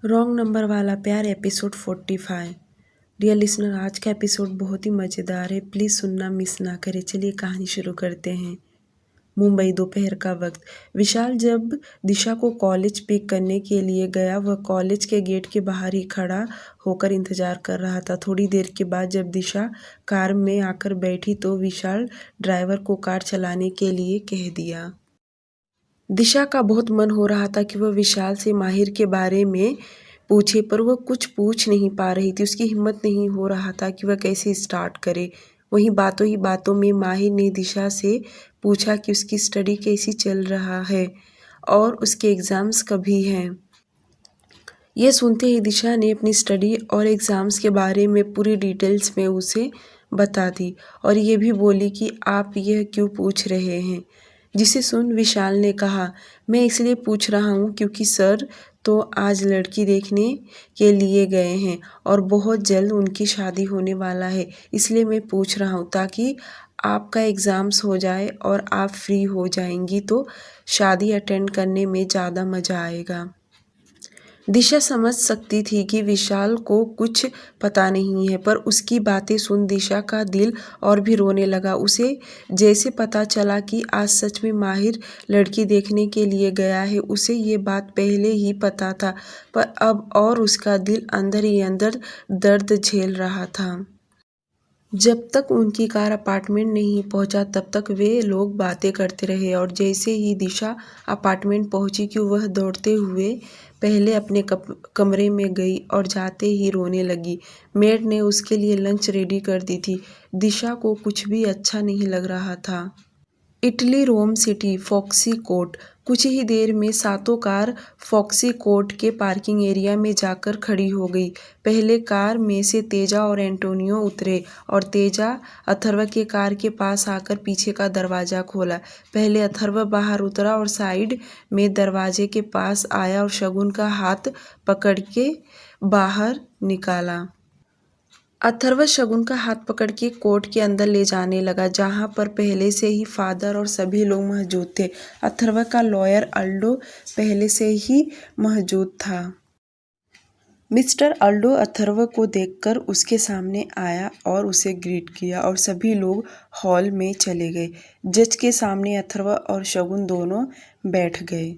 Wrong number वाला प्यार episode 45। Dear listener, आज का एपिसोड बहुत ही मज़ेदार है। प्लीज़ सुनना मिस ना करें। चलिए कहानी शुरू करते हैं। मुंबई, दोपहर का वक्त। विशाल जब दिशा को कॉलेज पिक करने के लिए गया, वह कॉलेज के गेट के बाहर ही खड़ा होकर इंतज़ार कर रहा था। थोड़ी देर के बाद जब दिशा कार में आकर बैठी तो विशाल ड्राइवर को कार चलाने के लिए कह दिया। दिशा का बहुत मन हो रहा था कि वह विशाल से माहिर के बारे में पूछे, पर वह कुछ पूछ नहीं पा रही थी। उसकी हिम्मत नहीं हो रहा था कि वह कैसे स्टार्ट करे। वहीं बातों ही बातों में माहिर ने दिशा से पूछा कि उसकी स्टडी कैसी चल रहा है और उसके एग्ज़ाम्स कभी हैं। यह सुनते ही दिशा ने अपनी स्टडी और एग्ज़ाम्स के बारे में पूरी डिटेल्स में उसे बता दी और ये भी बोली कि आप यह क्यों पूछ रहे हैं। जिसे सुन विशाल ने कहा, मैं इसलिए पूछ रहा हूँ क्योंकि सर तो आज लड़की देखने के लिए गए हैं और बहुत जल्द उनकी शादी होने वाला है। इसलिए मैं पूछ रहा हूँ ताकि आपका एग्ज़ाम्स हो जाए और आप फ्री हो जाएंगी तो शादी अटेंड करने में ज़्यादा मज़ा आएगा। दिशा समझ सकती थी कि विशाल को कुछ पता नहीं है, पर उसकी बातें सुन दिशा का दिल और भी रोने लगा। उसे जैसे पता चला कि आज सच में माहिर लड़की देखने के लिए गया है। उसे ये बात पहले ही पता था, पर अब और उसका दिल अंदर ही अंदर दर्द झेल रहा था। जब तक उनकी कार अपार्टमेंट नहीं पहुंचा तब तक वे लोग बातें करते रहे और जैसे ही दिशा अपार्टमेंट पहुंची कि वह दौड़ते हुए पहले अपने कमरे में गई और जाते ही रोने लगी। मेड ने उसके लिए लंच रेडी कर दी थी। दिशा को कुछ भी अच्छा नहीं लग रहा था। इटली रोम सिटी, फॉक्सी कोर्ट। कुछ ही देर में सातों कार फॉक्सी कोर्ट के पार्किंग एरिया में जाकर खड़ी हो गई। पहले कार में से तेजा और एंटोनियो उतरे और तेजा अथर्व के कार के पास आकर पीछे का दरवाज़ा खोला। पहले अथर्व बाहर उतरा और साइड में दरवाजे के पास आया और शगुन का हाथ पकड़ के बाहर निकाला। अथर्व शगुन का हाथ पकड़ के कोर्ट के अंदर ले जाने लगा, जहां पर पहले से ही फादर और सभी लोग मौजूद थे। अथर्व का लॉयर अल्डो पहले से ही मौजूद था। मिस्टर अल्डो अथर्व को देखकर उसके सामने आया और उसे ग्रीट किया और सभी लोग हॉल में चले गए। जज के सामने अथर्व और शगुन दोनों बैठ गए।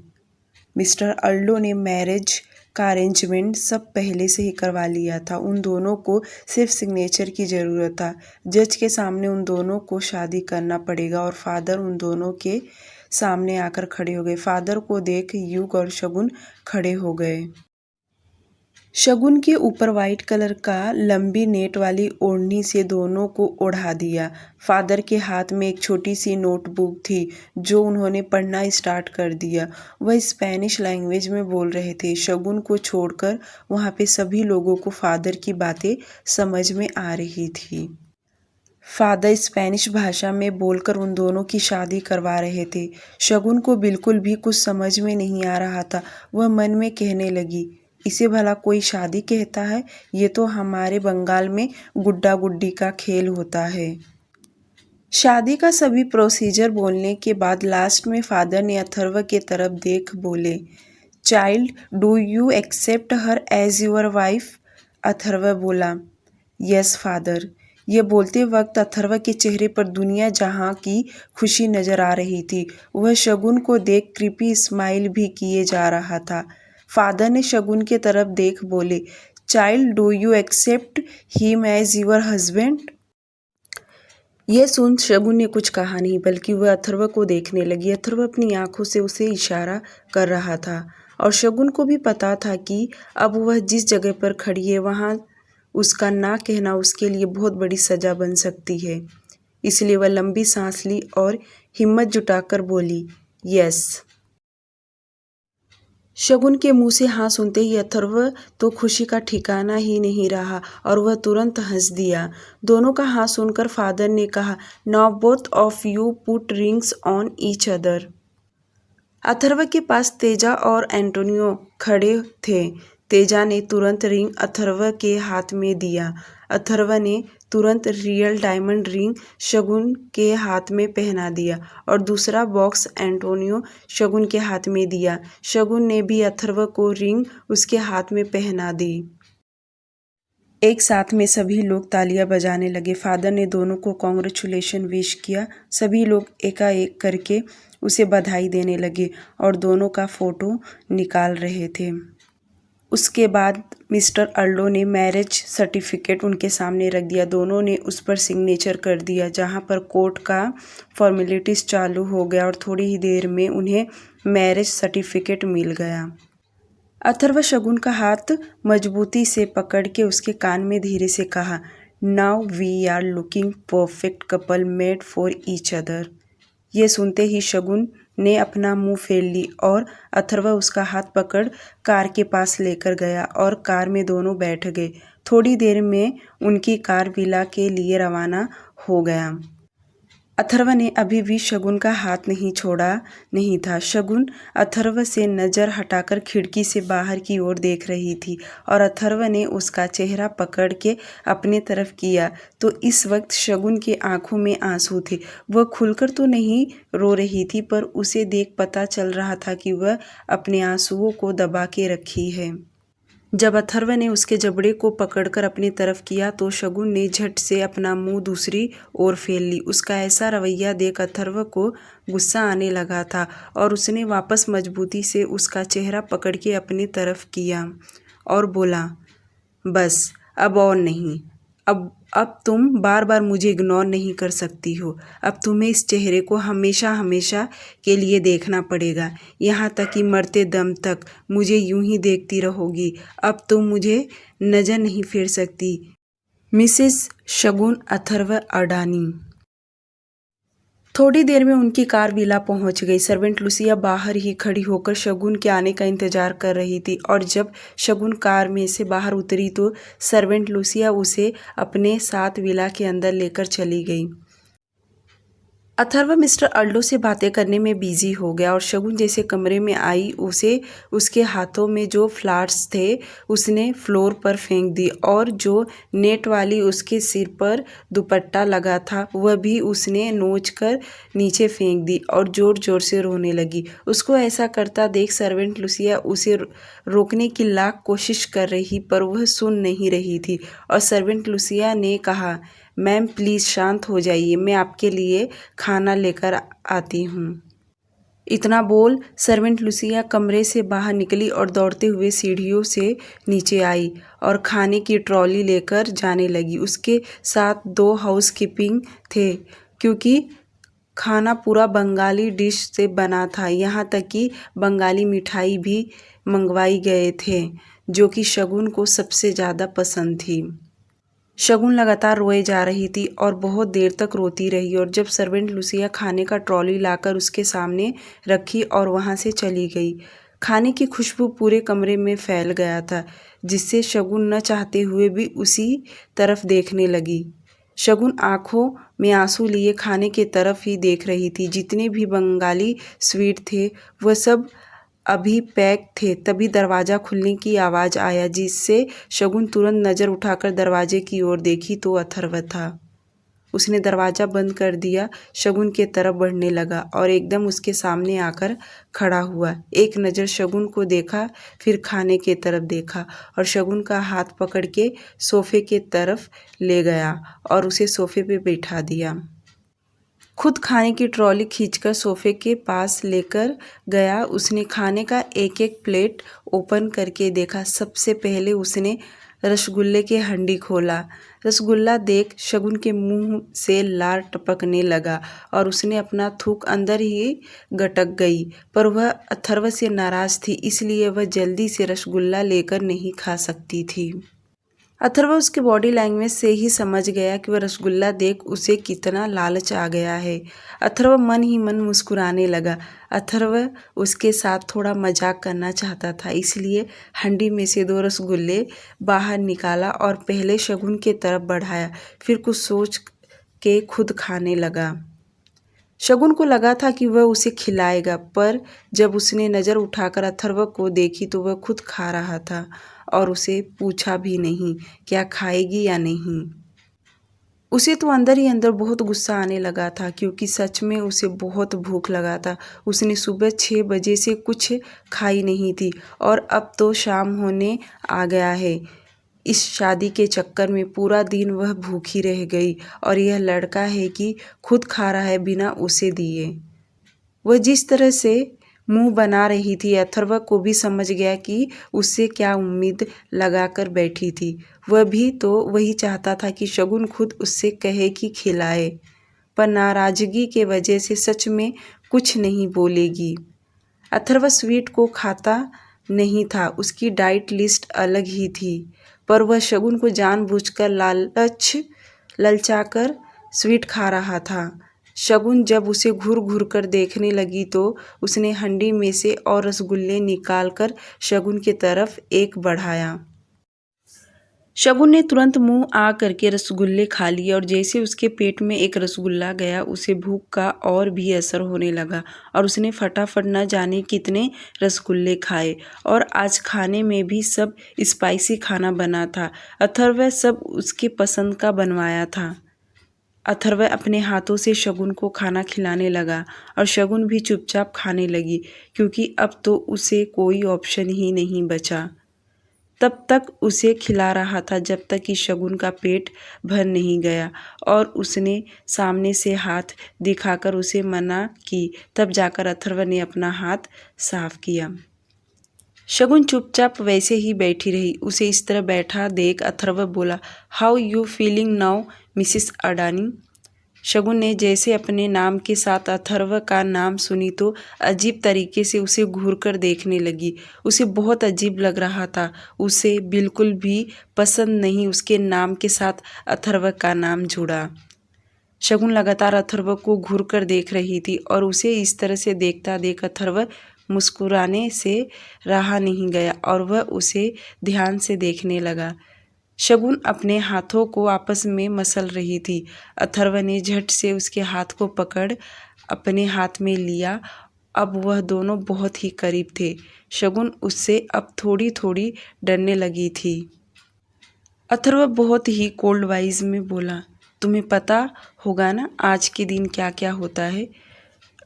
मिस्टर अल्डो ने मैरिज का अरेंजमेंट सब पहले से ही करवा लिया था। उन दोनों को सिर्फ सिग्नेचर की ज़रूरत था। जज के सामने उन दोनों को शादी करना पड़ेगा और फादर उन दोनों के सामने आकर खड़े हो गए। फादर को देख युग और शगुन खड़े हो गए। शगुन के ऊपर वाइट कलर का लंबी नेट वाली ओढ़नी से दोनों को ओढ़ा दिया। फादर के हाथ में एक छोटी सी नोटबुक थी जो उन्होंने पढ़ना स्टार्ट कर दिया। वह स्पेनिश लैंग्वेज में बोल रहे थे। शगुन को छोड़कर वहाँ पे सभी लोगों को फादर की बातें समझ में आ रही थी। फादर स्पेनिश भाषा में बोलकर उन दोनों की शादी करवा रहे थे। शगुन को बिल्कुल भी कुछ समझ में नहीं आ रहा था। वह मन में कहने लगी, इसे भला कोई शादी कहता है? ये तो हमारे बंगाल में गुड्डा गुड्डी का खेल होता है। शादी का सभी प्रोसीजर बोलने के बाद लास्ट में फादर ने अथर्व के तरफ देख बोले, child, do you accept her as your wife? Atharva बोला, यस फादर। यह बोलते वक्त अथर्व के चेहरे पर दुनिया जहां की खुशी नजर आ रही थी। वह शगुन को देख क्रीपी स्माइल भी किए जा रहा था। फादर ने शगुन के तरफ देख बोले, child, do you accept him as your husband? यह सुन शगुन ने कुछ कहा नहीं, बल्कि वह अथर्व को देखने लगी। अथर्व अपनी आंखों से उसे इशारा कर रहा था और शगुन को भी पता था कि अब वह जिस जगह पर खड़ी है वहाँ उसका ना कहना उसके लिए बहुत बड़ी सजा बन सकती है। इसलिए वह लंबी सांस ली और हिम्मत जुटाकर बोली, यस। शगुन के मुंह से हाँ सुनते ही अथर्व तो खुशी का ठिकाना ही नहीं रहा और वह तुरंत हंस दिया। दोनों का हाँ सुनकर फादर ने कहा, now both of you put rings on each other. Atharva के पास तेजा और एंटोनियो खड़े थे। तेजा ने तुरंत रिंग अथर्व के हाथ में दिया। अथर्व ने तुरंत रियल डायमंड रिंग शगुन के हाथ में पहना दिया और दूसरा बॉक्स एंटोनियो शगुन के हाथ में दिया। शगुन ने भी अथर्व को रिंग उसके हाथ में पहना दी। एक साथ में सभी लोग तालियां बजाने लगे। फादर ने दोनों को कॉन्ग्रेचुलेशन विश किया। सभी लोग एकाएक करके उसे बधाई देने लगे और दोनों का फोटो निकाल रहे थे। उसके बाद मिस्टर अर्लो ने मैरिज सर्टिफिकेट उनके सामने रख दिया। दोनों ने उस पर सिग्नेचर कर दिया, जहां पर कोर्ट का फॉर्मेलिटीज़ चालू हो गया और थोड़ी ही देर में उन्हें मैरिज सर्टिफिकेट मिल गया। अथर्व शगुन का हाथ मजबूती से पकड़ के उसके कान में धीरे से कहा, now we are looking perfect couple made for each other. ये सुनते ही शगुन ने अपना मुंह फेर ली और अथर्व उसका हाथ पकड़ कार के पास लेकर गया और कार में दोनों बैठ गए। थोड़ी देर में उनकी कार विला के लिए रवाना हो गया। अथर्व ने अभी भी शगुन का हाथ नहीं छोड़ा नहीं था। शगुन अथर्व से नज़र हटाकर खिड़की से बाहर की ओर देख रही थी और अथर्व ने उसका चेहरा पकड़ के अपने तरफ किया तो इस वक्त शगुन की आंखों में आंसू थे। वह खुलकर तो नहीं रो रही थी, पर उसे देख पता चल रहा था कि वह अपने आंसुओं को दबा के रखी है। जब अथर्व ने उसके जबड़े को पकड़कर अपनी तरफ किया तो शगुन ने झट से अपना मुंह दूसरी ओर फेर ली। उसका ऐसा रवैया देख अथर्व को गुस्सा आने लगा था और उसने वापस मजबूती से उसका चेहरा पकड़ के अपनी तरफ किया और बोला, बस अब और नहीं। अब तुम बार बार मुझे इग्नोर नहीं कर सकती हो। अब तुम्हें इस चेहरे को हमेशा हमेशा के लिए देखना पड़ेगा, यहाँ तक कि मरते दम तक मुझे यूं ही देखती रहोगी। अब तुम मुझे नज़र नहीं फेर सकती। मिसेस शगुन अथर्व अडानी। थोड़ी देर में उनकी कार विला पहुंच गई। सर्वेंट लुसिया बाहर ही खड़ी होकर शगुन के आने का इंतजार कर रही थी और जब शगुन कार में से बाहर उतरी तो सर्वेंट लुसिया उसे अपने साथ विला के अंदर लेकर चली गई। अथर्व मिस्टर अर्लो से बातें करने में बिजी हो गया और शगुन जैसे कमरे में आई उसे उसके हाथों में जो फ्लावर्स थे उसने फ्लोर पर फेंक दी और जो नेट वाली उसके सिर पर दुपट्टा लगा था वह भी उसने नोच कर नीचे फेंक दी और ज़ोर ज़ोर से रोने लगी। उसको ऐसा करता देख सर्वेंट लुसिया उसे रोकने की लाख कोशिश कर रही, पर वह सुन नहीं रही थी और सर्वेंट लुसिया ने कहा, मैम प्लीज़ शांत हो जाइए, मैं आपके लिए खाना लेकर आती हूँ। इतना बोल सर्वेंट लुसिया कमरे से बाहर निकली और दौड़ते हुए सीढ़ियों से नीचे आई और खाने की ट्रॉली लेकर जाने लगी। उसके साथ 2 हाउसकीपिंग थे क्योंकि खाना पूरा बंगाली डिश से बना था। यहाँ तक कि बंगाली मिठाई भी मंगवाई गए थे जो कि शगुन को सबसे ज़्यादा पसंद थी। शगुन लगातार रोए जा रही थी और बहुत देर तक रोती रही और जब सर्वेंट लुसिया खाने का ट्रॉली लाकर उसके सामने रखी और वहाँ से चली गई। खाने की खुशबू पूरे कमरे में फैल गया था जिससे शगुन न चाहते हुए भी उसी तरफ देखने लगी। शगुन आंखों में आंसू लिए खाने की तरफ ही देख रही थी। जितने भी बंगाली स्वीट थे वह सब अभी पैक थे। तभी दरवाज़ा खुलने की आवाज़ आया जिससे शगुन तुरंत नज़र उठाकर दरवाजे की ओर देखी तो अथर्व था। उसने दरवाज़ा बंद कर दिया, शगुन के तरफ बढ़ने लगा और एकदम उसके सामने आकर खड़ा हुआ। एक नज़र शगुन को देखा, फिर खाने के तरफ देखा और शगुन का हाथ पकड़ के सोफ़े के तरफ ले गया और उसे सोफ़े पे बैठा दिया। खुद खाने की ट्रॉली खींचकर सोफ़े के पास लेकर गया। उसने खाने का एक एक प्लेट ओपन करके देखा। सबसे पहले उसने रसगुल्ले के हंडी खोला। रसगुल्ला देख शगुन के मुंह से लार टपकने लगा और उसने अपना थूक अंदर ही गटक गई, पर वह अथर्व से नाराज़ थी इसलिए वह जल्दी से रसगुल्ला लेकर नहीं खा सकती थी। अथर्व उसके बॉडी लैंग्वेज से ही समझ गया कि वह रसगुल्ला देख उसे कितना लालच आ गया है। अथर्व मन ही मन मुस्कुराने लगा। अथर्व उसके साथ थोड़ा मजाक करना चाहता था, इसलिए हंडी में से 2 रसगुल्ले बाहर निकाला और पहले शगुन के तरफ बढ़ाया, फिर कुछ सोच के खुद खाने लगा। शगुन को लगा था कि वह उसे खिलाएगा, पर जब उसने नज़र उठाकर अथर्व को देखी तो वह खुद खा रहा था और उसे पूछा भी नहीं क्या खाएगी या नहीं। उसे तो अंदर ही अंदर बहुत गुस्सा आने लगा था, क्योंकि सच में उसे बहुत भूख लगा था। उसने सुबह 6 बजे से कुछ खाई नहीं थी और अब तो शाम होने आ गया है। इस शादी के चक्कर में पूरा दिन वह भूखी रह गई और यह लड़का है कि खुद खा रहा है बिना उसे दिए। वह जिस तरह से मुंह बना रही थी, अथर्व को भी समझ गया कि उससे क्या उम्मीद लगाकर बैठी थी। वह भी तो वही चाहता था कि शगुन खुद उससे कहे कि खिलाए, पर नाराज़गी के वजह से सच में कुछ नहीं बोलेगी। अथर्व स्वीट को खाता नहीं था, उसकी डाइट लिस्ट अलग ही थी, पर वह शगुन को जानबूझकर ललचाकर स्वीट खा रहा था। शगुन जब उसे घूर घूर कर देखने लगी तो उसने हंडी में से और रसगुल्ले निकालकर शगुन की तरफ एक बढ़ाया। शगुन ने तुरंत मुंह आ करके रसगुल्ले खा लिए और जैसे उसके पेट में एक रसगुल्ला गया उसे भूख का और भी असर होने लगा और उसने फटाफट न जाने कितने रसगुल्ले खाए। और आज खाने में भी सब स्पाइसी खाना बना था। अथर्व सब उसके पसंद का बनवाया था। अथर्व अपने हाथों से शगुन को खाना खिलाने लगा और शगुन भी चुपचाप खाने लगी, क्योंकि अब तो उसे कोई ऑप्शन ही नहीं बचा। तब तक उसे खिला रहा था जब तक कि शगुन का पेट भर नहीं गया और उसने सामने से हाथ दिखाकर उसे मना की। तब जाकर अथर्व ने अपना हाथ साफ किया। शगुन चुपचाप वैसे ही बैठी रही। उसे इस तरह बैठा देख अथर्व बोला, how you feeling now Mrs Adani. Shagun ने जैसे अपने नाम के साथ अथर्व का नाम सुनी तो अजीब तरीके से उसे घूरकर देखने लगी। उसे बहुत अजीब लग रहा था। उसे बिल्कुल भी पसंद नहीं उसके नाम के साथ अथर्व का नाम जुड़ा। शगुन लगातार अथर्व को घूरकर देख रही थी और उसे इस तरह से देखता देख अथर्व मुस्कुराने से रहा नहीं गया और वह उसे ध्यान से देखने लगा। शगुन अपने हाथों को आपस में मसल रही थी। अथर्व ने झट से उसके हाथ को पकड़ अपने हाथ में लिया। अब वह दोनों बहुत ही करीब थे। शगुन उससे अब थोड़ी थोड़ी डरने लगी थी। अथर्व बहुत ही कोल्ड वॉइस में बोला, तुम्हें पता होगा ना आज के दिन क्या क्या होता है।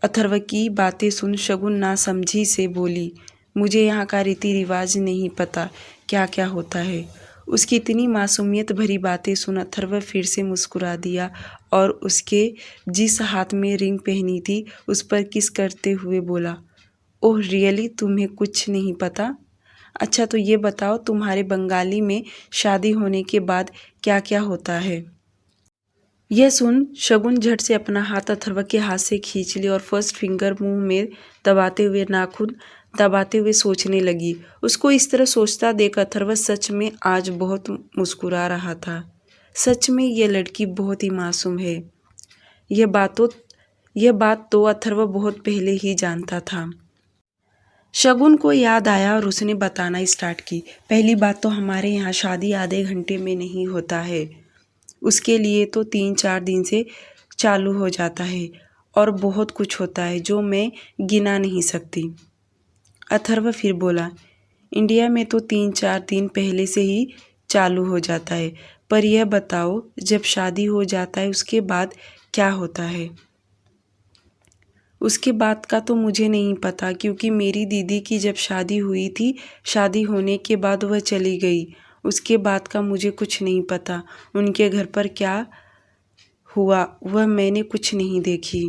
अथर्व की बातें सुन शगुन नासमझी से बोली, मुझे यहाँ का रीति रिवाज नहीं पता क्या क्या होता है। उसकी इतनी मासूमियत भरी बातें सुन अथर्व फिर से मुस्कुरा दिया और उसके जिस हाथ में रिंग पहनी थी उस पर किस करते हुए बोला, ओह रियली तुम्हें कुछ नहीं पता। अच्छा तो ये बताओ तुम्हारे बंगाली में शादी होने के बाद क्या क्या होता है। यह सुन शगुन झट से अपना हाथ अथर्व के हाथ से खींच ली और फर्स्ट फिंगर मुंह में दबाते हुए नाखून दबाते हुए सोचने लगी। उसको इस तरह सोचता देख अथर्व सच में आज बहुत मुस्कुरा रहा था। सच में यह लड़की बहुत ही मासूम है। यह बात तो अथर्व बहुत पहले ही जानता था। शगुन को याद आया और उसने बताना स्टार्ट की। पहली बात तो हमारे यहाँ शादी आधे घंटे में नहीं होता है, उसके लिए तो 3-4 दिन से चालू हो जाता है और बहुत कुछ होता है जो मैं गिना नहीं सकती। अथर्व फिर बोला, इंडिया में तो 3-4 दिन पहले से ही चालू हो जाता है, पर यह बताओ जब शादी हो जाता है उसके बाद क्या होता है। उसके बाद का तो मुझे नहीं पता, क्योंकि मेरी दीदी की जब शादी हुई थी, शादी होने के बाद वह चली गई। उसके बाद का मुझे कुछ नहीं पता। उनके घर पर क्या हुआ वह मैंने कुछ नहीं देखी।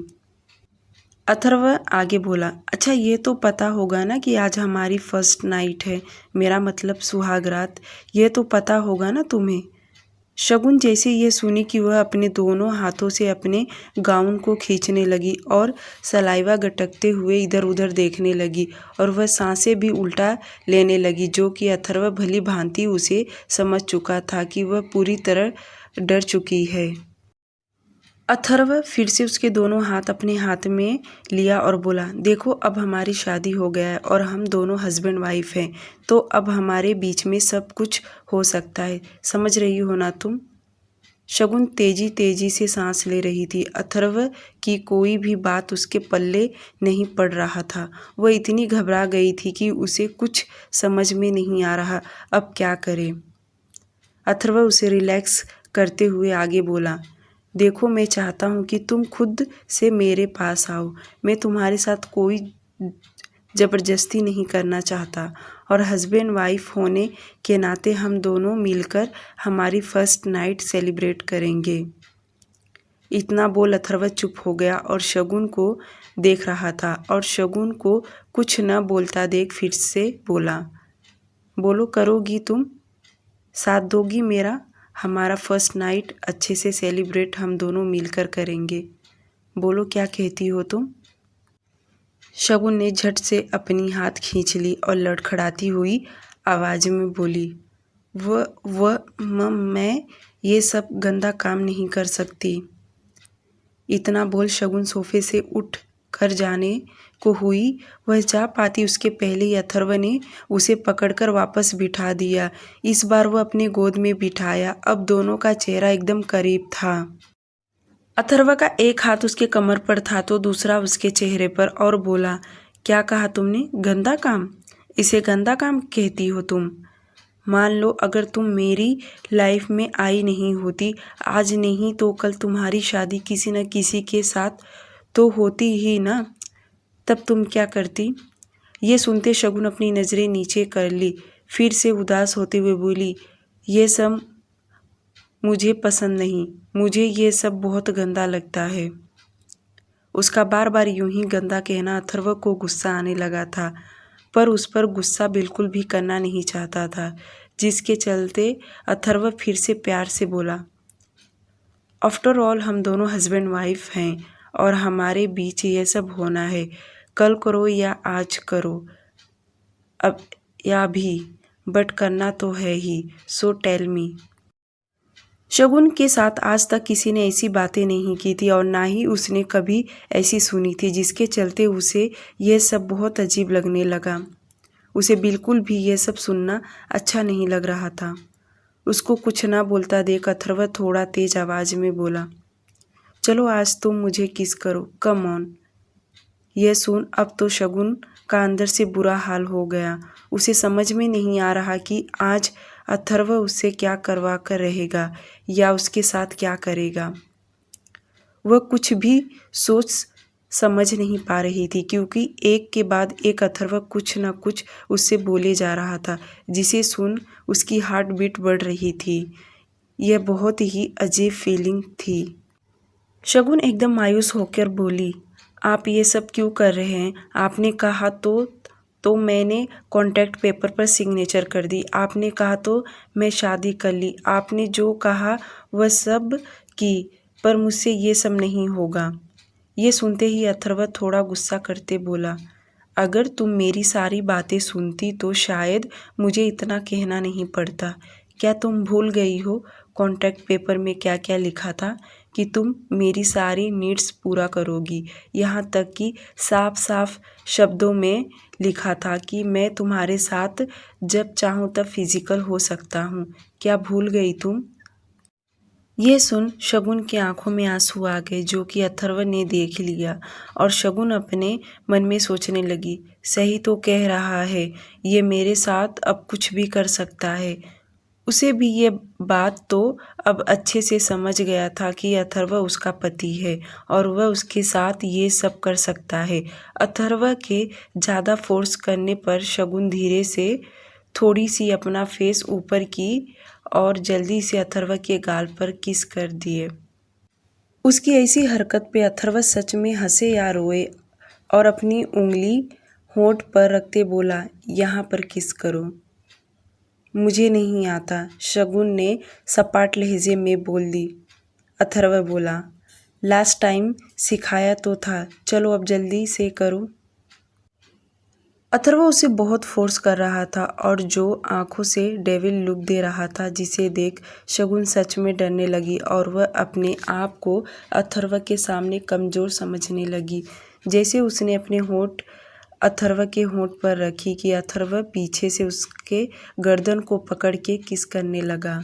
अथर्व आगे बोला, अच्छा ये तो पता होगा ना कि आज हमारी फर्स्ट नाइट है, मेरा मतलब सुहागरात, ये तो पता होगा ना तुम्हें। शगुन जैसे ये सुनी कि वह अपने दोनों हाथों से अपने गाउन को खींचने लगी और सलाइवा गटकते हुए इधर उधर देखने लगी और वह सांसें भी उल्टा लेने लगी, जो कि अथर्व भली भांति उसे समझ चुका था कि वह पूरी तरह डर चुकी है। अथर्व फिर से उसके दोनों हाथ अपने हाथ में लिया और बोला, देखो अब हमारी शादी हो गया है और हम दोनों हस्बैंड वाइफ हैं, तो अब हमारे बीच में सब कुछ हो सकता है, समझ रही हो ना तुम। शगुन तेजी तेजी से सांस ले रही थी। अथर्व की कोई भी बात उसके पल्ले नहीं पड़ रहा था। वह इतनी घबरा गई थी कि उसे कुछ समझ में नहीं आ रहा अब क्या करे। अथर्व उसे रिलैक्स करते हुए आगे बोला, देखो मैं चाहता हूँ कि तुम खुद से मेरे पास आओ। मैं तुम्हारे साथ कोई ज़बरदस्ती नहीं करना चाहता और हस्बैंड वाइफ होने के नाते हम दोनों मिलकर हमारी फर्स्ट नाइट सेलिब्रेट करेंगे। इतना बोल अथर्व चुप हो गया और शगुन को देख रहा था और शगुन को कुछ न बोलता देख फिर से बोला, बोलो करोगी तुम? साथ दोगी मेरा? हमारा फर्स्ट नाइट अच्छे से सेलिब्रेट हम दोनों मिलकर करेंगे। बोलो क्या कहती हो तुम? शगुन ने झट से अपनी हाथ खींच ली और लड़खड़ाती हुई आवाज़ में बोली, मैं ये सब गंदा काम नहीं कर सकती। इतना बोल शगुन सोफे से उठ कर जाने को हुई। वह जा पाती उसके पहले ही अथर्व ने उसे पकड़कर वापस बिठा दिया। इस बार वह अपने गोद में बिठाया। अब दोनों का चेहरा एकदम करीब था। अथर्व का एक हाथ उसके कमर पर था तो दूसरा उसके चेहरे पर और बोला, क्या कहा तुमने? गंदा काम? इसे गंदा काम कहती हो तुम? मान लो अगर तुम मेरी लाइफ में आई नहीं होती, आज नहीं तो कल तुम्हारी शादी किसी न किसी के साथ तो होती ही ना, तब तुम क्या करती? ये सुनते शगुन अपनी नज़रें नीचे कर ली। फिर से उदास होते हुए बोली, ये सब मुझे पसंद नहीं, मुझे ये सब बहुत गंदा लगता है। उसका बार बार यूं ही गंदा कहना अथर्व को गुस्सा आने लगा था, पर उस पर गुस्सा बिल्कुल भी करना नहीं चाहता था, जिसके चलते अथर्व फिर से प्यार से बोला, आफ्टर ऑल हम दोनों हस्बैंड वाइफ हैं और हमारे बीच ये सब होना है। कल करो या आज करो, अब या भी, बट करना तो है ही। So tell me. शगुन के साथ आज तक किसी ने ऐसी बातें नहीं की थी और ना ही उसने कभी ऐसी सुनी थी, जिसके चलते उसे यह सब बहुत अजीब लगने लगा। उसे बिल्कुल भी यह सब सुनना अच्छा नहीं लग रहा था। उसको कुछ ना बोलता देख अथर्व थोड़ा तेज आवाज़ में बोला, चलो आज तुम मुझे किस करो, कम ऑन। यह सुन अब तो शगुन का अंदर से बुरा हाल हो गया। उसे समझ में नहीं आ रहा कि आज अथर्व उससे क्या करवा कर रहेगा या उसके साथ क्या करेगा। वह कुछ भी सोच समझ नहीं पा रही थी, क्योंकि एक के बाद एक अथर्व कुछ न कुछ उससे बोले जा रहा था, जिसे सुन उसकी हार्ट बीट बढ़ रही थी। यह बहुत ही अजीब फीलिंग थी। शगुन एकदम मायूस होकर बोली, आप ये सब क्यों कर रहे हैं? आपने कहा तो मैंने कॉन्ट्रैक्ट पेपर पर सिग्नेचर कर दी। आपने कहा तो मैं शादी कर ली। आपने जो कहा वह सब की, पर मुझसे ये सब नहीं होगा। ये सुनते ही अथर्व थोड़ा गुस्सा करते बोला, अगर तुम मेरी सारी बातें सुनती तो शायद मुझे इतना कहना नहीं पड़ता। क्या तुम भूल गई हो कॉन्ट्रैक्ट पेपर में क्या क्या लिखा था कि तुम मेरी सारी नीड्स पूरा करोगी? यहाँ तक कि साफ साफ शब्दों में लिखा था कि मैं तुम्हारे साथ जब चाहूँ तब फिजिकल हो सकता हूँ। क्या भूल गई तुम? ये सुन शगुन की आंखों में आंसू आ गए, जो कि अथर्व ने देख लिया और शगुन अपने मन में सोचने लगी, सही तो कह रहा है, ये मेरे साथ अब कुछ भी कर सकता है। उसे भी ये बात तो अब अच्छे से समझ गया था कि अथर्व उसका पति है और वह उसके साथ ये सब कर सकता है। अथर्व के ज़्यादा फोर्स करने पर शगुन धीरे से थोड़ी सी अपना फेस ऊपर की और जल्दी से अथर्व के गाल पर किस कर दिए। उसकी ऐसी हरकत पे अथर्व सच में हंसे या रोए और अपनी उंगली होंठ पर रखते बोला, यहाँ पर किस करो। मुझे नहीं आता, शगुन ने सपाट लहजे में बोल दी। अथर्व बोला, लास्ट टाइम सिखाया तो था, चलो अब जल्दी से करो। अथर्व उसे बहुत फोर्स कर रहा था और जो आंखों से डेविल लुक दे रहा था, जिसे देख शगुन सच में डरने लगी और वह अपने आप को अथर्व के सामने कमज़ोर समझने लगी। जैसे उसने अपने होंठ अथर्व के होंठ पर रखी कि अथर्व पीछे से उसके गर्दन को पकड़ के किस करने लगा।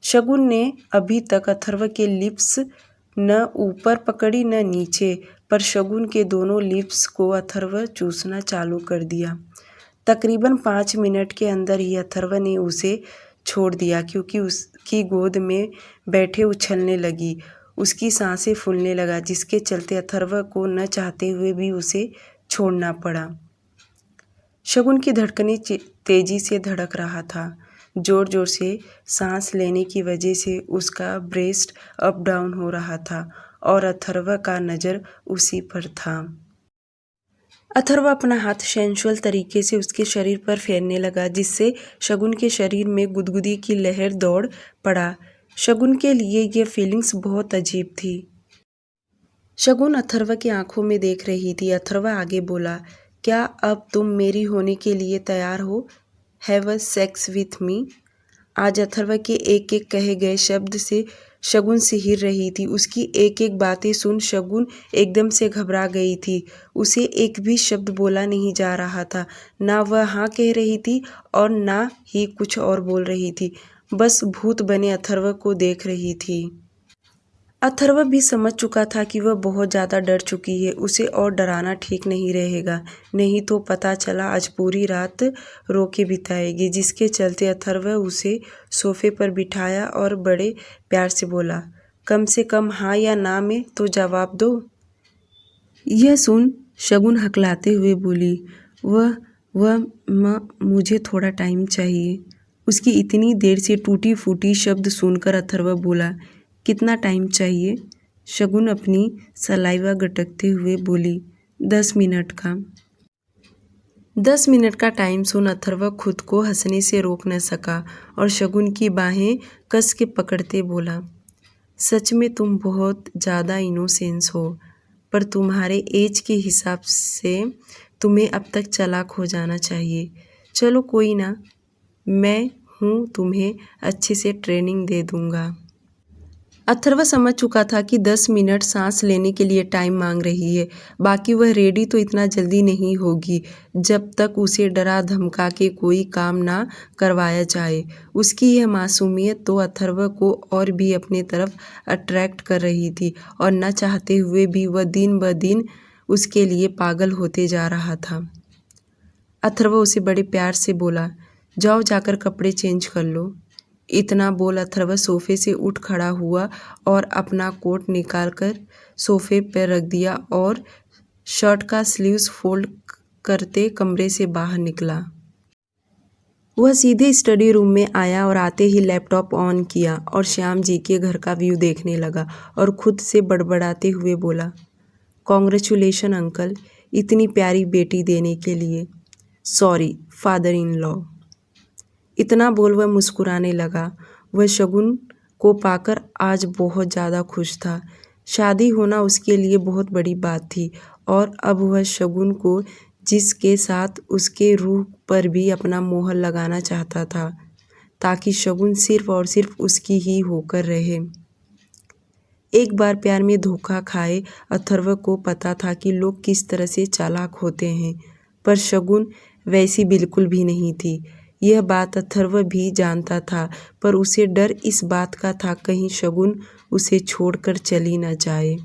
शगुन ने अभी तक अथर्व के लिप्स न ऊपर पकड़ी न नीचे, पर शगुन के दोनों लिप्स को अथर्व चूसना चालू कर दिया। तकरीबन 5 मिनट के अंदर ही अथर्व ने उसे छोड़ दिया, क्योंकि उसकी गोद में बैठे उछलने लगी। उसकी सांसें फूलने लगा, जिसके चलते अथर्व को न चाहते हुए भी उसे छोड़ना पड़ा। शगुन की धड़कनें तेजी से धड़क रहा था। जोर जोर से सांस लेने की वजह से उसका ब्रेस्ट अप डाउन हो रहा था और अथर्व का नज़र उसी पर था। अथर्व अपना हाथ सेंसुअल तरीके से उसके शरीर पर फेरने लगा, जिससे शगुन के शरीर में गुदगुदी की लहर दौड़ पड़ा। शगुन के लिए ये फीलिंग्स बहुत अजीब थी। शगुन अथर्व की आंखों में देख रही थी। अथर्व आगे बोला, क्या अब तुम मेरी होने के लिए तैयार हो? Have a sex with me. आज अथर्व के एक एक कहे गए शब्द से शगुन सिहर रही थी। उसकी एक एक बातें सुन शगुन एकदम से घबरा गई थी। उसे एक भी शब्द बोला नहीं जा रहा था। ना वह हाँ कह रही थी और ना ही कुछ और बोल रही थी। बस भूत बने अथर्व को देख रही थी। अथर्व भी समझ चुका था कि वह बहुत ज़्यादा डर चुकी है। उसे और डराना ठीक नहीं रहेगा, नहीं तो पता चला आज पूरी रात रो के बिताएगी। जिसके चलते अथर्व उसे सोफे पर बिठाया और बड़े प्यार से बोला, कम से कम हाँ या ना में तो जवाब दो। यह सुन शगुन हकलाते हुए बोली, मुझे थोड़ा टाइम चाहिए। उसकी इतनी देर से टूटी फूटी शब्द सुनकर अथर्व बोला, कितना टाइम चाहिए? शगुन अपनी सलाइवा गटकते हुए बोली, 10 मिनट का। 10 मिनट का टाइम सुन अथर्व खुद को हंसने से रोक न सका और शगुन की बाहें कस के पकड़ते बोला, सच में तुम बहुत ज़्यादा इनोसेंस हो, पर तुम्हारे एज के हिसाब से तुम्हें अब तक चालाक हो जाना चाहिए। चलो कोई ना, मैं हूँ, तुम्हें अच्छे से ट्रेनिंग दे दूँगा। अथर्व समझ चुका था कि 10 मिनट सांस लेने के लिए टाइम मांग रही है। बाकी वह रेडी तो इतना जल्दी नहीं होगी जब तक उसे डरा धमका के कोई काम ना करवाया जाए। उसकी यह मासूमियत तो अथर्व को और भी अपने तरफ अट्रैक्ट कर रही थी और न चाहते हुए भी वह दिन ब दिन उसके लिए पागल होते जा रहा था। अथर्व उसे बड़े प्यार से बोला, जाओ जाकर कपड़े चेंज कर लो। इतना बोल अथर्व सोफे से उठ खड़ा हुआ और अपना कोट निकालकर सोफे पर रख दिया और शर्ट का स्लीव्स फोल्ड करते कमरे से बाहर निकला। वह सीधे स्टडी रूम में आया और आते ही लैपटॉप ऑन किया और श्याम जी के घर का व्यू देखने लगा और खुद से बड़बड़ाते हुए बोला, कॉन्ग्रेचुलेशन अंकल, इतनी प्यारी बेटी देने के लिए। Sorry father in law. इतना बोल वह मुस्कुराने लगा। वह शगुन को पाकर आज बहुत ज़्यादा खुश था। शादी होना उसके लिए बहुत बड़ी बात थी और अब वह शगुन को, जिसके साथ उसके रूह पर भी अपना मोहर लगाना चाहता था, ताकि शगुन सिर्फ और सिर्फ उसकी ही होकर रहे। एक बार प्यार में धोखा खाए अथर्व को पता था कि लोग किस तरह से चालाक होते हैं, पर शगुन वैसी बिल्कुल भी नहीं थी। यह बात अथर्व भी जानता था, पर उसे डर इस बात का था कहीं शगुन उसे छोड़कर चली न जाए।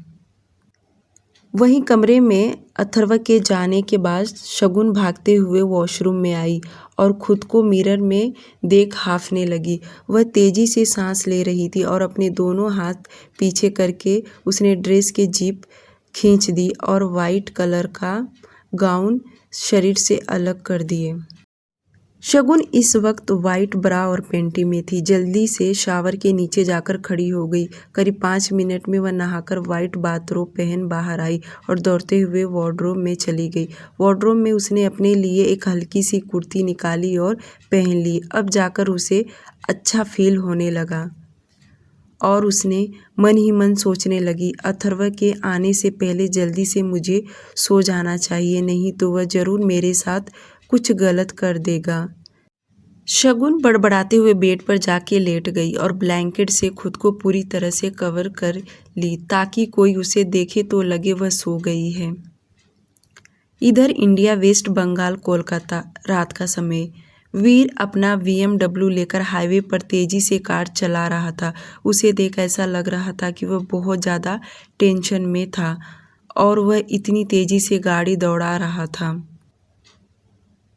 वहीं कमरे में अथर्व के जाने के बाद शगुन भागते हुए वॉशरूम में आई और खुद को मिरर में देख हांफने लगी। वह तेजी से सांस ले रही थी और अपने दोनों हाथ पीछे करके उसने ड्रेस के जिप खींच दी और वाइट कलर का गाउन शरीर से अलग कर दिए। शगुन इस वक्त वाइट ब्रा और पेंटी में थी। जल्दी से शावर के नीचे जाकर खड़ी हो गई। करीब 5 मिनट में वह नहाकर वाइट बाथरोब पहन बाहर आई और दौड़ते हुए वार्डरोब में चली गई। वार्डरोब में उसने अपने लिए एक हल्की सी कुर्ती निकाली और पहन ली। अब जाकर उसे अच्छा फील होने लगा और उसने मन ही मन सोचने लगी, अथर्व के आने से पहले जल्दी से मुझे सो जाना चाहिए, नहीं तो वह ज़रूर मेरे साथ कुछ गलत कर देगा। शगुन बड़बड़ाते हुए बेड पर जाके लेट गई और ब्लैंकेट से खुद को पूरी तरह से कवर कर ली ताकि कोई उसे देखे तो लगे वह सो गई है। इधर इंडिया वेस्ट बंगाल कोलकाता रात का समय। वीर अपना BMW लेकर हाईवे पर तेजी से कार चला रहा था। उसे देख ऐसा लग रहा था कि वह बहुत ज़्यादा टेंशन में था और वह इतनी तेजी से गाड़ी दौड़ा रहा था,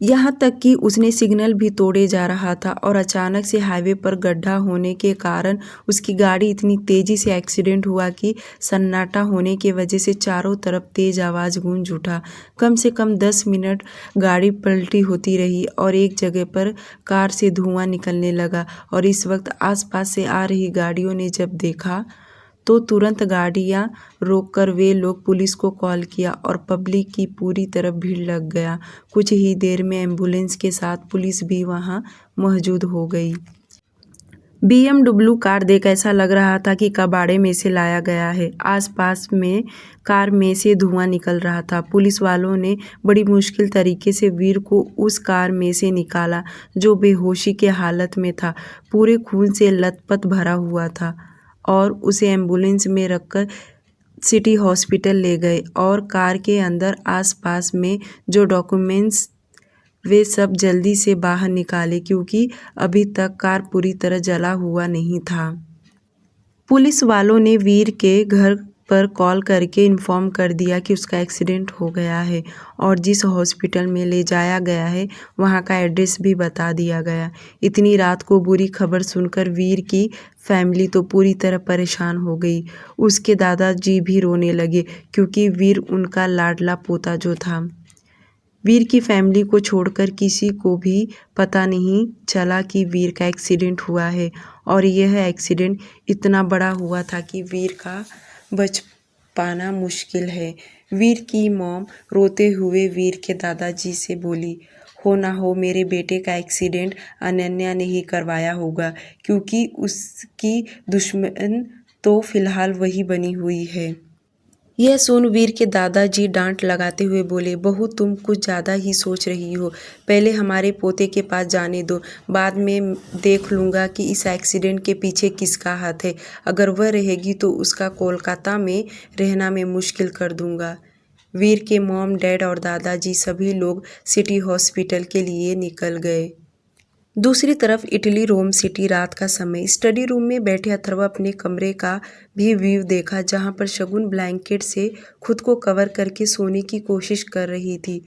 यहाँ तक कि उसने सिग्नल भी तोड़े जा रहा था और अचानक से हाईवे पर गड्ढा होने के कारण उसकी गाड़ी इतनी तेज़ी से एक्सीडेंट हुआ कि सन्नाटा होने की वजह से चारों तरफ तेज़ आवाज़ गूंज उठा। कम से कम 10 मिनट गाड़ी पलटी होती रही और एक जगह पर कार से धुआं निकलने लगा और इस वक्त आसपास से आ रही गाड़ियों ने जब देखा तो तुरंत गाड़ियां रोककर वे लोग पुलिस को कॉल किया और पब्लिक की पूरी तरफ भीड़ लग गया। कुछ ही देर में एम्बुलेंस के साथ पुलिस भी वहां मौजूद हो गई। BMW कार देख ऐसा लग रहा था कि कबाड़े में से लाया गया है। आसपास में कार में से धुआं निकल रहा था। पुलिस वालों ने बड़ी मुश्किल तरीके से वीर को उस कार में से निकाला जो बेहोशी के हालत में था, पूरे खून से लथपथ भरा हुआ था, और उसे एम्बुलेंस में रखकर सिटी हॉस्पिटल ले गए और कार के अंदर आसपास में जो डॉक्यूमेंट्स वे सब जल्दी से बाहर निकाले क्योंकि अभी तक कार पूरी तरह जला हुआ नहीं था। पुलिस वालों ने वीर के घर पर कॉल करके इन्फॉर्म कर दिया कि उसका एक्सीडेंट हो गया है और जिस हॉस्पिटल में ले जाया गया है वहां का एड्रेस भी बता दिया गया। इतनी रात को बुरी खबर सुनकर वीर की फैमिली तो पूरी तरह परेशान हो गई। उसके दादाजी भी रोने लगे क्योंकि वीर उनका लाडला पोता जो था। वीर की फैमिली को छोड़कर किसी को भी पता नहीं चला कि वीर का एक्सीडेंट हुआ है और यह एक्सीडेंट इतना बड़ा हुआ था कि वीर का बच पाना मुश्किल है। वीर की मॉम रोते हुए वीर के दादाजी से बोली, हो ना हो मेरे बेटे का एक्सीडेंट अनन्या ने ही करवाया होगा क्योंकि उसकी दुश्मन तो फिलहाल वही बनी हुई है। यह सुन वीर के दादाजी डांट लगाते हुए बोले, बहू तुम कुछ ज़्यादा ही सोच रही हो। पहले हमारे पोते के पास जाने दो, बाद में देख लूँगा कि इस एक्सीडेंट के पीछे किसका हाथ है। अगर वह रहेगी तो उसका कोलकाता में रहना मैं मुश्किल कर दूँगा। वीर के मॉम डैड और दादाजी सभी लोग सिटी हॉस्पिटल के लिए निकल गए। दूसरी तरफ इटली रोम सिटी रात का समय। स्टडी रूम में बैठे अथर्व अपने कमरे का भी व्यू देखा जहां पर शगुन ब्लैंकेट से खुद को कवर करके सोने की कोशिश कर रही थी।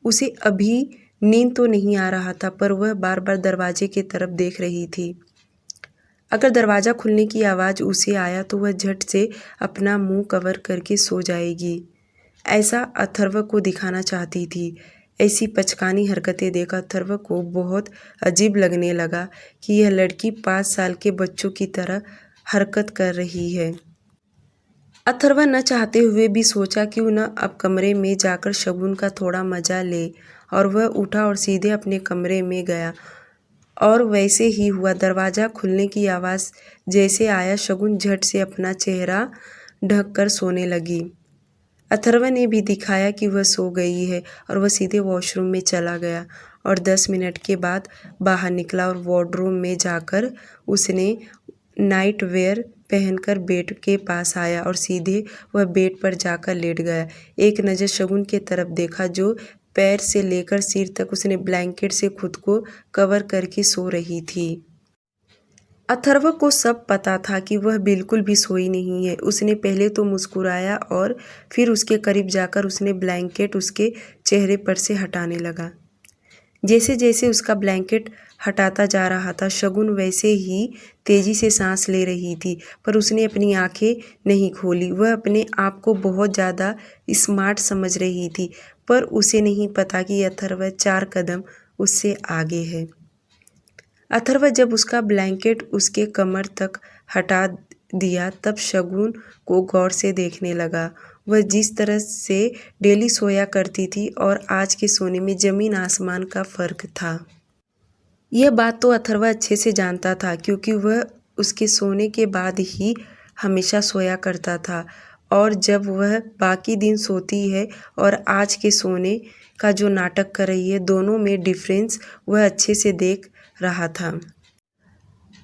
उसे अभी नींद तो नहीं आ रहा था पर वह बार बार दरवाजे की तरफ देख रही थी। अगर दरवाज़ा खुलने की आवाज़ उसे आया तो वह झट से अपना मुंह कवर करके सो जाएगी, ऐसा अथर्व को दिखाना चाहती थी। ऐसी पचकानी हरकतें देख अथर्व को बहुत अजीब लगने लगा कि यह लड़की 5 साल के बच्चों की तरह हरकत कर रही है। अथर्व न चाहते हुए भी सोचा क्यों न अब कमरे में जाकर शगुन का थोड़ा मजा ले, और वह उठा और सीधे अपने कमरे में गया। और वैसे ही हुआ। दरवाज़ा खुलने की आवाज़ जैसे आया शगुन झट से अपना चेहरा ढक कर सोने लगी। अथर्व ने भी दिखाया कि वह सो गई है और वह सीधे वॉशरूम में चला गया और 10 मिनट के बाद बाहर निकला और वार्डरूम में जाकर उसने नाइट वेयर पहनकर बेड के पास आया और सीधे वह बेड पर जाकर लेट गया। एक नज़र शगुन की तरफ देखा जो पैर से लेकर सिर तक उसने ब्लैंकेट से खुद को कवर करके सो रही थी। अथर्व को सब पता था कि वह बिल्कुल भी सोई नहीं है। उसने पहले तो मुस्कुराया और फिर उसके करीब जाकर उसने ब्लैंकेट उसके चेहरे पर से हटाने लगा। जैसे जैसे उसका ब्लैंकेट हटाता जा रहा था शगुन वैसे ही तेजी से सांस ले रही थी, पर उसने अपनी आंखें नहीं खोली। वह अपने आप को बहुत ज़्यादा स्मार्ट समझ रही थी, पर उसे नहीं पता कि अथर्व 4 कदम उससे आगे है। अथर्व जब उसका ब्लैंकेट उसके कमर तक हटा दिया तब शगुन को गौर से देखने लगा। वह जिस तरह से डेली सोया करती थी और आज के सोने में ज़मीन आसमान का फ़र्क था। यह बात तो अथर्व अच्छे से जानता था क्योंकि वह उसके सोने के बाद ही हमेशा सोया करता था, और जब वह बाकी दिन सोती है और आज के सोने का जो नाटक कर रही है दोनों में डिफरेंस वह अच्छे से देख रहा था।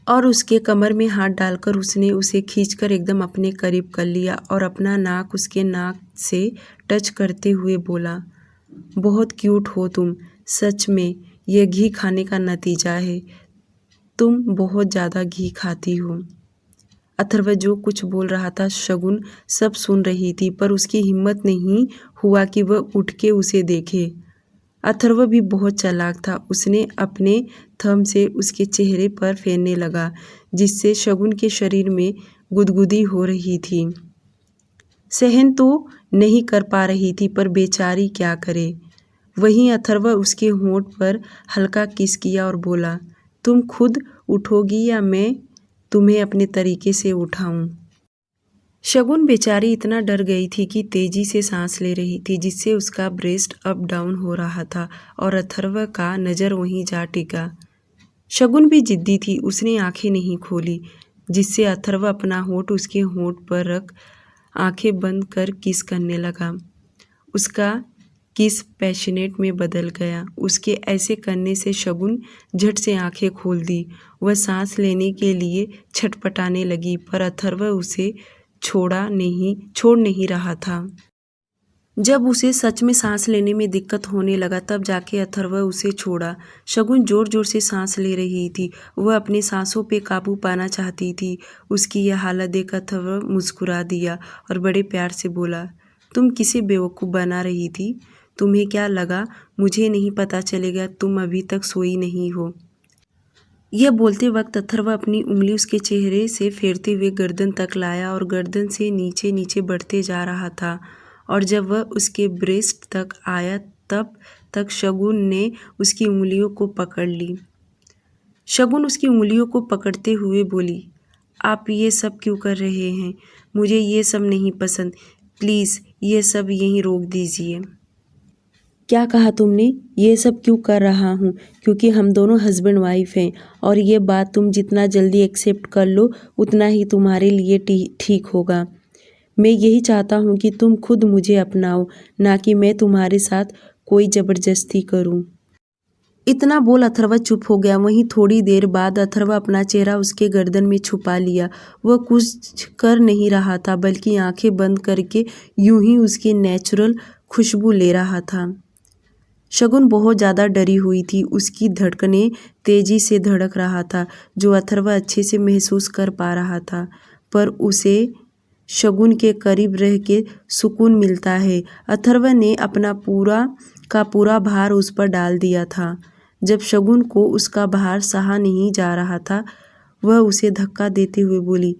और उसके कमर में हाथ डालकर उसने उसे खींचकर एकदम अपने करीब कर लिया और अपना नाक उसके नाक से टच करते हुए बोला, बहुत क्यूट हो तुम, सच में यह घी खाने का नतीजा है। तुम बहुत ज़्यादा घी खाती हो। अथर्व जो कुछ बोल रहा था शगुन सब सुन रही थी, पर उसकी हिम्मत नहीं हुआ कि वह उठ के उसे देखे। अथर्व भी बहुत चालाक था। उसने अपने थंब से उसके चेहरे पर फेरने लगा, जिससे शगुन के शरीर में गुदगुदी हो रही थी। सहन तो नहीं कर पा रही थी, पर बेचारी क्या करे। वहीं अथर्व उसके होंठ पर हल्का किस किया और बोला, तुम खुद उठोगी या मैं तुम्हें अपने तरीके से उठाऊं? शगुन बेचारी इतना डर गई थी कि तेजी से सांस ले रही थी, जिससे उसका ब्रेस्ट अप डाउन हो रहा था और अथर्व का नज़र वहीं जा टिका। शगुन भी जिद्दी थी। उसने आंखें नहीं खोली, जिससे अथर्व अपना होंठ उसके होंठ पर रख आंखें बंद कर किस करने लगा। उसका किस पैशनेट में बदल गया। उसके ऐसे करने से शगुन झट से आंखें खोल दी। वह सांस लेने के लिए छटपटाने लगी, पर अथर्व उसे छोड़ नहीं रहा था। जब उसे सच में सांस लेने में दिक्कत होने लगा, तब जाके अथर्व उसे छोड़ा। शगुन जोर जोर से सांस ले रही थी। वह अपनी सांसों पे काबू पाना चाहती थी। उसकी यह हालत देख अथर्व मुस्कुरा दिया और बड़े प्यार से बोला, तुम किसे बेवकूफ़ बना रही थी? तुम्हें क्या लगा मुझे नहीं पता चलेगा? तुम अभी तक सोई नहीं हो। यह बोलते वक्त अथर्व अपनी उंगली उसके चेहरे से फेरते हुए गर्दन तक लाया और गर्दन से नीचे नीचे बढ़ते जा रहा था, और जब वह उसके ब्रेस्ट तक आया तब तक शगुन ने उसकी उंगलियों को पकड़ ली। शगुन उसकी उंगलियों को पकड़ते हुए बोली, आप ये सब क्यों कर रहे हैं? मुझे ये सब नहीं पसंद। प्लीज़ ये सब यहीं रोक दीजिए। क्या कहा तुमने? ये सब क्यों कर रहा हूँ? क्योंकि हम दोनों हस्बैंड वाइफ हैं, और ये बात तुम जितना जल्दी एक्सेप्ट कर लो उतना ही तुम्हारे लिए ठीक होगा। मैं यही चाहता हूँ कि तुम खुद मुझे अपनाओ, ना कि मैं तुम्हारे साथ कोई ज़बरदस्ती करूँ। इतना बोल अथर्व चुप हो गया। वहीं थोड़ी देर बाद अथर्व अपना चेहरा उसके गर्दन में छुपा लिया। वह कुछ कर नहीं रहा था, बल्कि आंखें बंद करके यूं ही उसकी नेचुरल खुशबू ले रहा था। शगुन बहुत ज़्यादा डरी हुई थी। उसकी धड़कनें तेजी से धड़क रहा था, जो अथर्व अच्छे से महसूस कर पा रहा था। पर उसे शगुन के करीब रह के सुकून मिलता है। अथर्व ने अपना पूरा का पूरा भार उस पर डाल दिया था। जब शगुन को उसका भार सहा नहीं जा रहा था, वह उसे धक्का देते हुए बोली,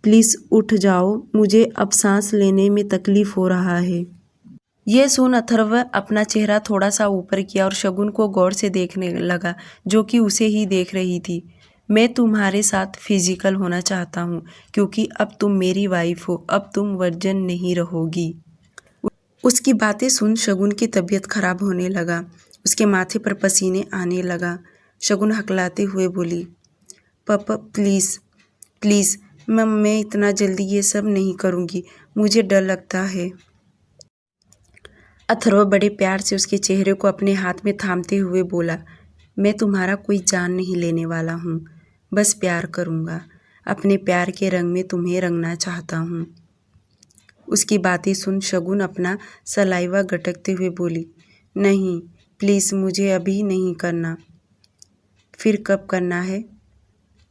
प्लीज़ उठ जाओ, मुझे अब सांस लेने में तकलीफ़ हो रहा है। यह सुन अथर्व अपना चेहरा थोड़ा सा ऊपर किया और शगुन को गौर से देखने लगा, जो कि उसे ही देख रही थी। मैं तुम्हारे साथ फिजिकल होना चाहता हूँ, क्योंकि अब तुम मेरी वाइफ हो। अब तुम वर्जन नहीं रहोगी। उसकी बातें सुन शगुन की तबीयत खराब होने लगा। उसके माथे पर पसीने आने लगा। शगुन हकलाते हुए बोली, पापा प्लीज़ प्लीज़, मैं इतना जल्दी ये सब नहीं करूँगी। मुझे डर लगता है। अथर्व बड़े प्यार से उसके चेहरे को अपने हाथ में थामते हुए बोला, मैं तुम्हारा कोई जान नहीं लेने वाला हूँ, बस प्यार करूँगा। अपने प्यार के रंग में तुम्हें रंगना चाहता हूँ। उसकी बातें सुन शगुन अपना सलाइवा गटकते हुए बोली, नहीं प्लीज़, मुझे अभी नहीं करना। फिर कब करना है?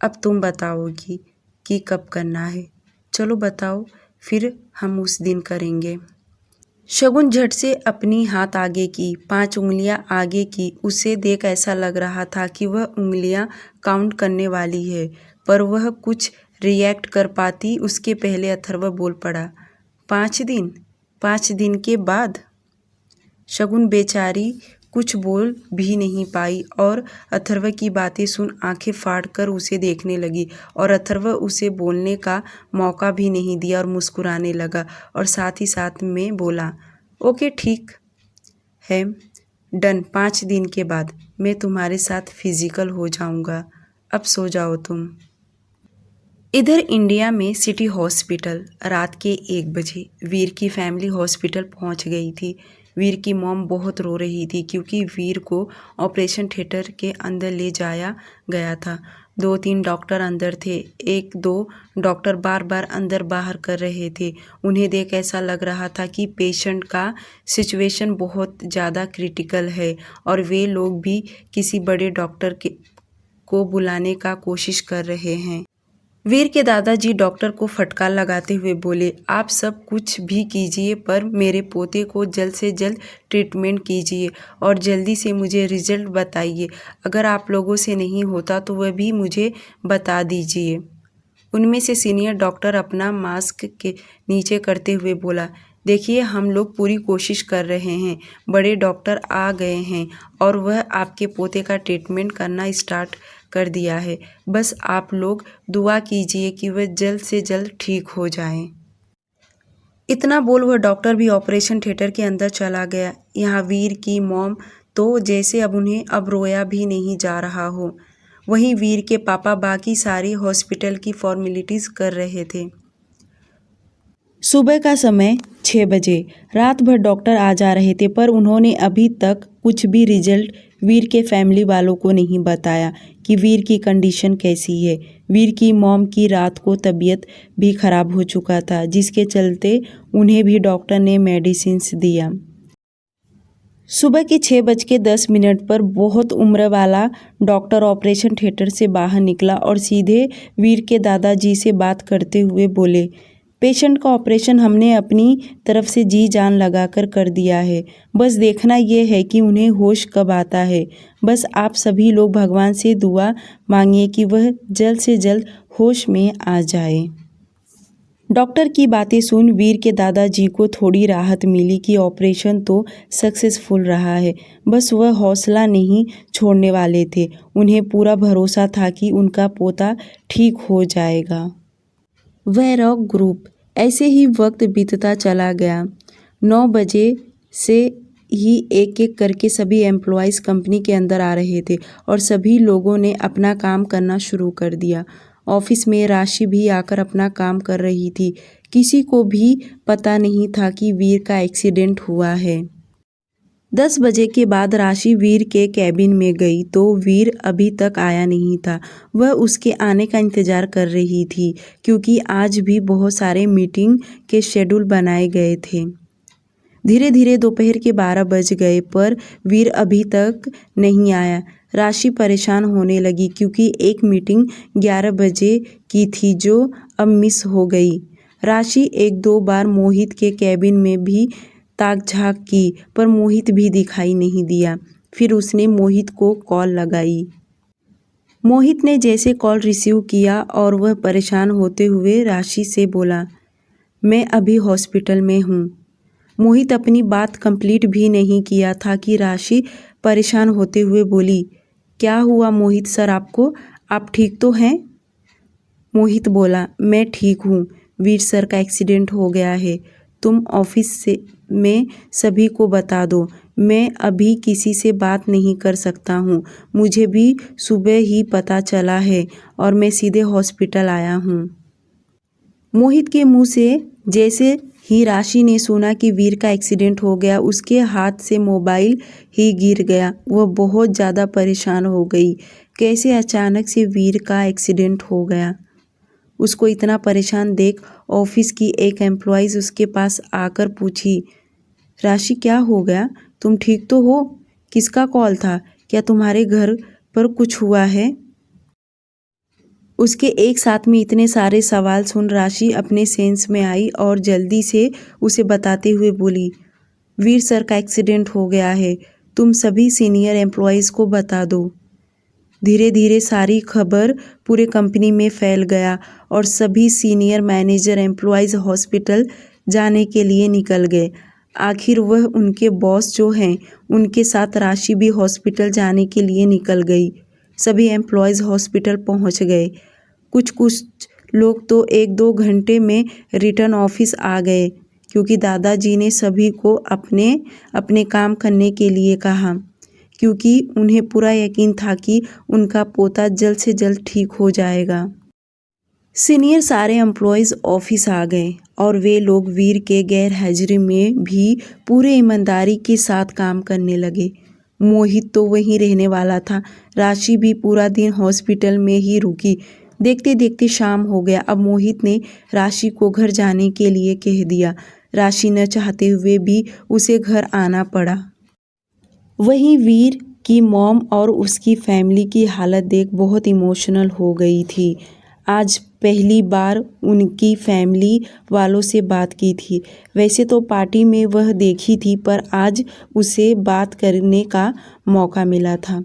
अब तुम बताओगी कि कब करना है। चलो बताओ, फिर हम उस दिन करेंगे। शगुन झट से अपनी हाथ आगे की, 5 उंगलियां आगे की। उसे देख ऐसा लग रहा था कि वह उंगलियां काउंट करने वाली है, पर वह कुछ रिएक्ट कर पाती उसके पहले अथर्व बोल पड़ा, 5 दिन? 5 दिन के बाद? शगुन बेचारी कुछ बोल भी नहीं पाई और अथर्व की बातें सुन आंखें फाड़कर उसे देखने लगी, और अथर्व उसे बोलने का मौका भी नहीं दिया और मुस्कुराने लगा, और साथ ही साथ में बोला, ओके ठीक है, डन। 5 दिन के बाद मैं तुम्हारे साथ फिजिकल हो जाऊंगा। अब सो जाओ तुम। इधर इंडिया में सिटी हॉस्पिटल रात के 1 बजे वीर की फैमिली हॉस्पिटल पहुंच गई थी। वीर की मॉम बहुत रो रही थी, क्योंकि वीर को ऑपरेशन थिएटर के अंदर ले जाया गया था। 2-3 डॉक्टर अंदर थे। 1-2 डॉक्टर बार बार अंदर बाहर कर रहे थे। उन्हें देख ऐसा लग रहा था कि पेशेंट का सिचुएशन बहुत ज़्यादा क्रिटिकल है और वे लोग भी किसी बड़े डॉक्टर को बुलाने का कोशिश कर रहे हैं। वीर के दादाजी डॉक्टर को फटकार लगाते हुए बोले, आप सब कुछ भी कीजिए पर मेरे पोते को जल्द से जल्द ट्रीटमेंट कीजिए और जल्दी से मुझे रिजल्ट बताइए। अगर आप लोगों से नहीं होता तो वह भी मुझे बता दीजिए। उनमें से सीनियर डॉक्टर अपना मास्क के नीचे करते हुए बोला, देखिए हम लोग पूरी कोशिश कर रहे हैं। बड़े डॉक्टर आ गए हैं और वह आपके पोते का ट्रीटमेंट करना स्टार्ट कर दिया है। बस आप लोग दुआ कीजिए कि वह जल्द से जल्द ठीक हो जाए। इतना बोल वह डॉक्टर भी ऑपरेशन थिएटर के अंदर चला गया। यहाँ वीर की मॉम तो जैसे अब उन्हें अब रोया भी नहीं जा रहा हो। वहीं वीर के पापा बाकी सारी हॉस्पिटल की फॉर्मेलिटीज़ कर रहे थे। सुबह का समय 6 बजे। रात भर डॉक्टर आ जा रहे थे पर उन्होंने अभी तक कुछ भी रिजल्ट वीर के फैमिली वालों को नहीं बताया कि वीर की कंडीशन कैसी है। वीर की मॉम की रात को तबीयत भी खराब हो चुका था, जिसके चलते उन्हें भी डॉक्टर ने मेडिसिन्स दिया। सुबह के 6:10 पर बहुत उम्र वाला डॉक्टर ऑपरेशन थिएटर से बाहर निकला और सीधे वीर के दादाजी से बात करते हुए बोले, पेशेंट का ऑपरेशन हमने अपनी तरफ से जी जान लगाकर कर दिया है। बस देखना ये है कि उन्हें होश कब आता है। बस आप सभी लोग भगवान से दुआ मांगिए कि वह जल्द से जल्द होश में आ जाए। डॉक्टर की बातें सुन वीर के दादाजी को थोड़ी राहत मिली कि ऑपरेशन तो सक्सेसफुल रहा है। बस वह हौसला नहीं छोड़ने वाले थे। उन्हें पूरा भरोसा था कि उनका पोता ठीक हो जाएगा। वह रॉक ग्रुप। ऐसे ही वक्त बीतता चला गया। 9 बजे से ही एक एक करके सभी एम्प्लॉयज़ कंपनी के अंदर आ रहे थे और सभी लोगों ने अपना काम करना शुरू कर दिया। ऑफिस में राशि भी आकर अपना काम कर रही थी। किसी को भी पता नहीं था कि वीर का एक्सीडेंट हुआ है। 10 बजे के बाद राशि वीर के कैबिन में गई तो वीर अभी तक आया नहीं था। वह उसके आने का इंतज़ार कर रही थी क्योंकि आज भी बहुत सारे मीटिंग के शेड्यूल बनाए गए थे। धीरे धीरे दोपहर के 12 बज गए पर वीर अभी तक नहीं आया। राशि परेशान होने लगी क्योंकि एक मीटिंग 11 बजे की थी जो अब मिस हो गई। राशि 1-2 बार मोहित के कैबिन में भी ताक झाँक की पर मोहित भी दिखाई नहीं दिया। फिर उसने मोहित को कॉल लगाई। मोहित ने जैसे कॉल रिसीव किया और वह परेशान होते हुए राशि से बोला, मैं अभी हॉस्पिटल में हूँ। मोहित अपनी बात कंप्लीट भी नहीं किया था कि राशि परेशान होते हुए बोली, क्या हुआ मोहित सर आपको? आप ठीक तो हैं? मोहित बोला, मैं ठीक हूँ। वीर सर का एक्सीडेंट हो गया है। तुम ऑफिस में सभी को बता दो। मैं अभी किसी से बात नहीं कर सकता हूँ। मुझे भी सुबह ही पता चला है और मैं सीधे हॉस्पिटल आया हूँ। मोहित के मुंह से जैसे ही राशि ने सुना कि वीर का एक्सीडेंट हो गया, उसके हाथ से मोबाइल ही गिर गया। वह बहुत ज़्यादा परेशान हो गई। कैसे अचानक से वीर का एक्सीडेंट हो गया? उसको इतना परेशान देख ऑफिस की एक एम्प्लॉइज़ उसके पास आकर पूछी, राशि क्या हो गया? तुम ठीक तो हो? किसका कॉल था? क्या तुम्हारे घर पर कुछ हुआ है? उसके एक साथ में इतने सारे सवाल सुन राशि अपने सेंस में आई और जल्दी से उसे बताते हुए बोली, वीर सर का एक्सीडेंट हो गया है। तुम सभी सीनियर एम्प्लॉइज़ को बता दो। धीरे धीरे सारी खबर पूरे कंपनी में फैल गया और सभी सीनियर मैनेजर एम्प्लॉइज़ हॉस्पिटल जाने के लिए निकल गए। आखिर वह उनके बॉस जो हैं उनके साथ राशि भी हॉस्पिटल जाने के लिए निकल गई। सभी एम्प्लॉइज़ हॉस्पिटल पहुंच गए। कुछ लोग तो 1-2 घंटे में रिटर्न ऑफिस आ गए क्योंकि दादाजी ने सभी को अपने अपने काम करने के लिए कहा, क्योंकि उन्हें पूरा यकीन था कि उनका पोता जल्द से जल्द ठीक हो जाएगा। सीनियर सारे एम्प्लॉयज़ ऑफिस आ गए और वे लोग वीर के गैर हाजिरी में भी पूरे ईमानदारी के साथ काम करने लगे। मोहित तो वहीं रहने वाला था। राशि भी पूरा दिन हॉस्पिटल में ही रुकी। देखते देखते शाम हो गया। अब मोहित ने राशि को घर जाने के लिए कह दिया। राशि न चाहते हुए भी उसे घर आना पड़ा। वहीं वीर की मॉम और उसकी फैमिली की हालत देख बहुत इमोशनल हो गई थी। आज पहली बार उनकी फैमिली वालों से बात की थी। वैसे तो पार्टी में वह देखी थी, पर आज उसे बात करने का मौका मिला था।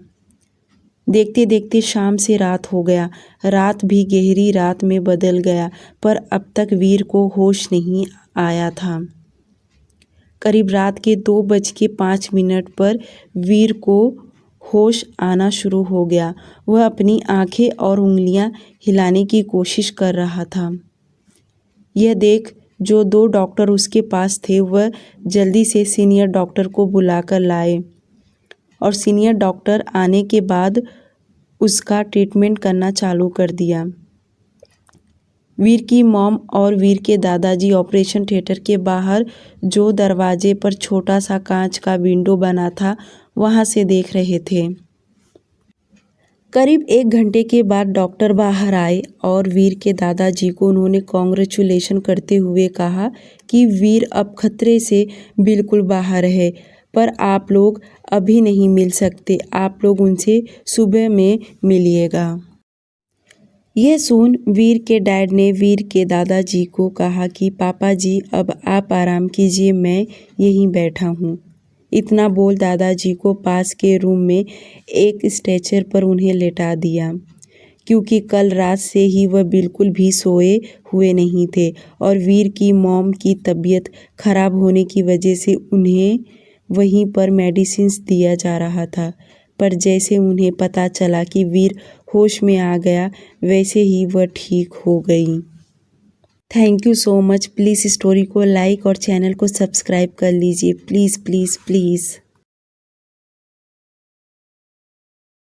देखते देखते शाम से रात हो गया। रात भी गहरी रात में बदल गया, पर अब तक वीर को होश नहीं आया था। करीब रात के 2:05 पर वीर को होश आना शुरू हो गया। वह अपनी आंखें और उंगलियां हिलाने की कोशिश कर रहा था। यह देख जो 2 डॉक्टर उसके पास थे, वह जल्दी से सीनियर डॉक्टर को बुलाकर लाए और सीनियर डॉक्टर आने के बाद उसका ट्रीटमेंट करना चालू कर दिया। वीर की मॉम और वीर के दादाजी ऑपरेशन थिएटर के बाहर जो दरवाजे पर छोटा सा कांच का विंडो बना था, वहां से देख रहे थे। करीब 1 घंटे के बाद डॉक्टर बाहर आए और वीर के दादाजी को उन्होंने कॉन्ग्रेचुलेशन करते हुए कहा कि वीर अब खतरे से बिल्कुल बाहर है, पर आप लोग अभी नहीं मिल सकते। आप लोग उनसे सुबह में मिलिएगा। यह सुन वीर के डैड ने वीर के दादाजी को कहा कि पापा जी, अब आप आराम कीजिए, मैं यहीं बैठा हूँ। इतना बोल दादाजी को पास के रूम में एक स्ट्रेचर पर उन्हें लेटा दिया, क्योंकि कल रात से ही वह बिल्कुल भी सोए हुए नहीं थे और वीर की मॉम की तबीयत खराब होने की वजह से उन्हें वहीं पर मेडिसिन्स दिया जा रहा था। पर जैसे उन्हें पता चला कि वीर होश में आ गया, वैसे ही वह ठीक हो गई। Thank you so much. Please story को लाइक और चैनल को सब्सक्राइब कर लीजिए। Please please please.